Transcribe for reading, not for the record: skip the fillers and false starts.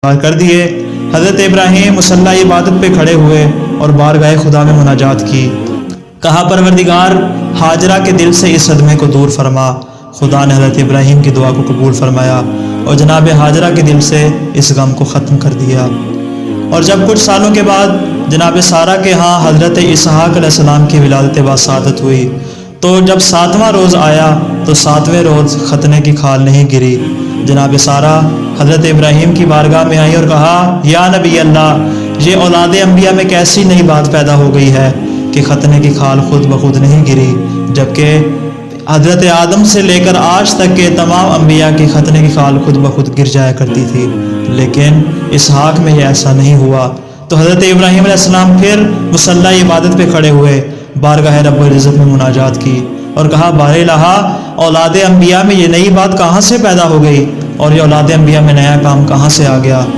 کر دیے۔ حضرت ابراہیم مصلی عبادت پہ کھڑے ہوئے اور بارگاہ خدا میں مناجات کی۔ کہا پروردگار ہاجرہ کے دل سے اس صدمے کو دور فرما۔ خدا نے حضرت ابراہیم کی دعا کو قبول فرمایا اور جناب ہاجرہ کے دل سے اس غم کو ختم کر دیا۔ اور جب کچھ سالوں کے بعد جناب سارہ کے ہاں حضرت اسحاق علیہ السلام کی ولادت باسعادت ہوئی، تو جب 7واں روز آیا تو 7ویں روز ختنے کی کھال نہیں گری۔ جناب سارہ حضرت ابراہیم کی بارگاہ میں آئی اور کہا یا نبی اللہ، یہ اولاد انبیاء میں کیسی نئی بات پیدا ہو گئی ہے کہ ختنے کی کھال خود بخود نہیں گری، جبکہ حضرت آدم سے لے کر آج تک کے تمام انبیاء کی ختنے کی کھال خود بخود گر جایا کرتی تھی، لیکن اسحاق میں یہ ایسا نہیں ہوا۔ تو حضرت ابراہیم علیہ السلام پھر مصلی عبادت پہ کھڑے ہوئے، بارگاہ رب العزت میں مناجات کی اور کہا بار الہا، اولاد انبیاء میں یہ نئی بات کہاں سے پیدا ہو گئی اور یہ اولاد انبیاء میں نیا کام کہاں سے آ گیا؟